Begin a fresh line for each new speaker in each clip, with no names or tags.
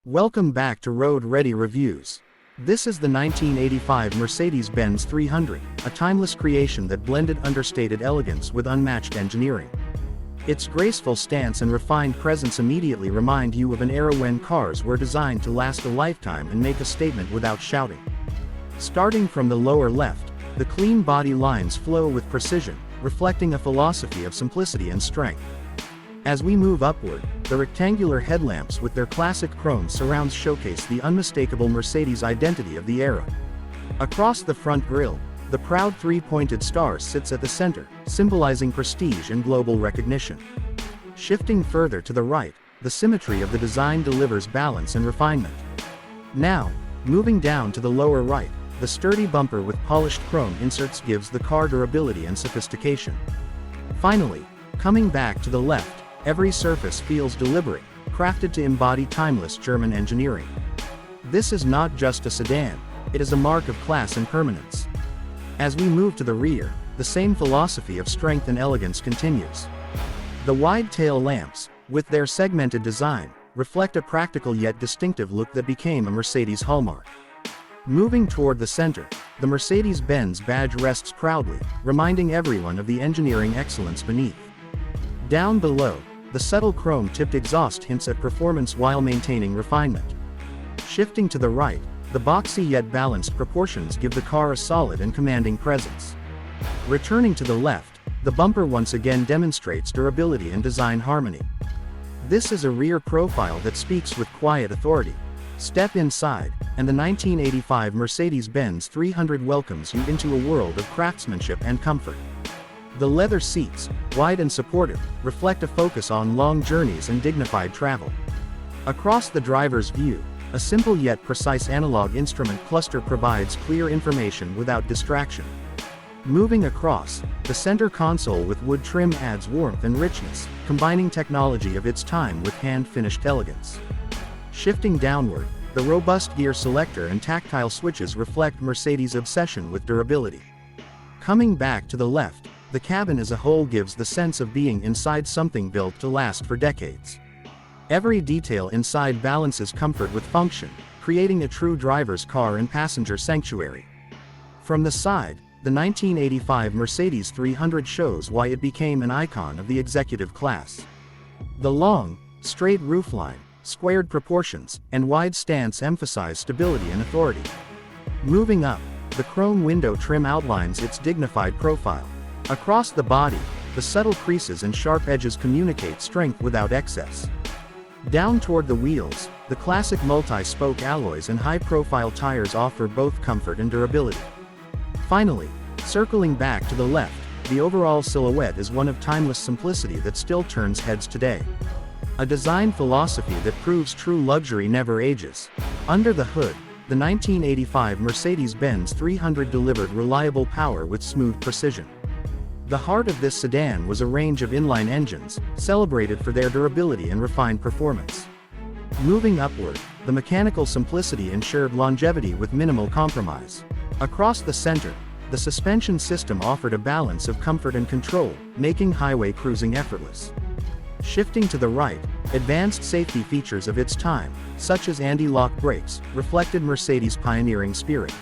Welcome back to Road Ready Reviews. This is the 1985 Mercedes-Benz 300, a timeless creation that blended understated elegance with unmatched engineering. Its graceful stance and refined presence immediately remind you of an era when cars were designed to last a lifetime and make a statement without shouting. Starting from the lower left, the clean body lines flow with precision, reflecting a philosophy of simplicity and strength. As we move upward, the rectangular headlamps with their classic chrome surrounds showcase the unmistakable Mercedes identity of the era. Across the front grille, the proud three-pointed star sits at the center, symbolizing prestige and global recognition. Shifting further to the right, the symmetry of the design delivers balance and refinement. Now, moving down to the lower right, the sturdy bumper with polished chrome inserts gives the car durability and sophistication. Finally, coming back to the left, every surface feels deliberate, crafted to embody timeless German engineering. This is not just a sedan, it is a mark of class and permanence. As we move to the rear, the same philosophy of strength and elegance continues. The wide tail lamps, with their segmented design, reflect a practical yet distinctive look that became a Mercedes hallmark. Moving toward the center, the Mercedes-Benz badge rests proudly, reminding everyone of the engineering excellence beneath. Down below, the subtle chrome-tipped exhaust hints at performance while maintaining refinement. Shifting to the right, the boxy yet balanced proportions give the car a solid and commanding presence. Returning to the left, the bumper once again demonstrates durability and design harmony. This is a rear profile that speaks with quiet authority. Step inside, and the 1985 Mercedes-Benz 300 welcomes you into a world of craftsmanship and comfort. The leather seats, wide and supportive, reflect a focus on long journeys and dignified travel. Across the driver's view, a simple yet precise analog instrument cluster provides clear information without distraction. Moving across, the center console with wood trim adds warmth and richness, combining technology of its time with hand-finished elegance. Shifting downward, the robust gear selector and tactile switches reflect Mercedes' obsession with durability. Coming back to the left, the cabin as a whole gives the sense of being inside something built to last for decades. Every detail inside balances comfort with function, creating a true driver's car and passenger sanctuary. From the side, the 1985 Mercedes 300 shows why it became an icon of the executive class. The long, straight roofline, squared proportions, and wide stance emphasize stability and authority. Moving up, the chrome window trim outlines its dignified profile. Across the body, the subtle creases and sharp edges communicate strength without excess. Down toward the wheels, the classic multi-spoke alloys and high-profile tires offer both comfort and durability. Finally, circling back to the left, the overall silhouette is one of timeless simplicity that still turns heads today. A design philosophy that proves true luxury never ages. Under the hood, the 1985 Mercedes-Benz 300 delivered reliable power with smooth precision. The heart of this sedan was a range of inline engines, celebrated for their durability and refined performance. Moving upward, the mechanical simplicity ensured longevity with minimal compromise. Across the center, the suspension system offered a balance of comfort and control, making highway cruising effortless. Shifting to the right, advanced safety features of its time, such as anti-lock brakes, reflected Mercedes' pioneering spirit.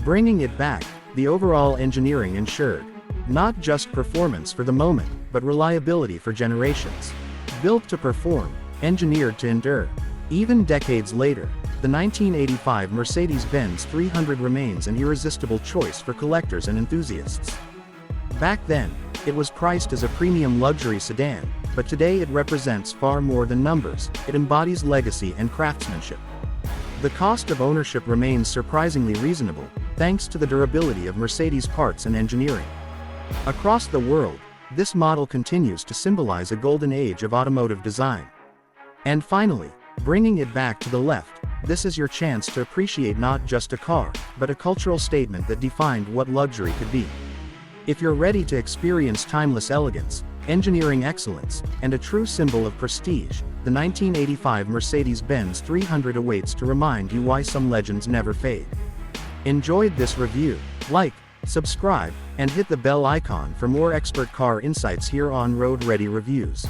Bringing it back, the overall engineering ensured not just performance for the moment, but reliability for generations. Built to perform, engineered to endure. Even decades later, the 1985 Mercedes-Benz 300 remains an irresistible choice for collectors and enthusiasts. Back then, it was priced as a premium luxury sedan, but today it represents far more than numbers. It embodies legacy and craftsmanship. The cost of ownership remains surprisingly reasonable, thanks to the durability of Mercedes parts and engineering. Across the world, this model continues to symbolize a golden age of automotive design. And finally, bringing it back to the left, this is your chance to appreciate not just a car, but a cultural statement that defined what luxury could be. If you're ready to experience timeless elegance, engineering excellence, and a true symbol of prestige, the 1985 Mercedes-Benz 300 awaits to remind you why some legends never fade. Enjoyed this review? Like, subscribe, and hit the bell icon for more expert car insights here on Road Ready Reviews.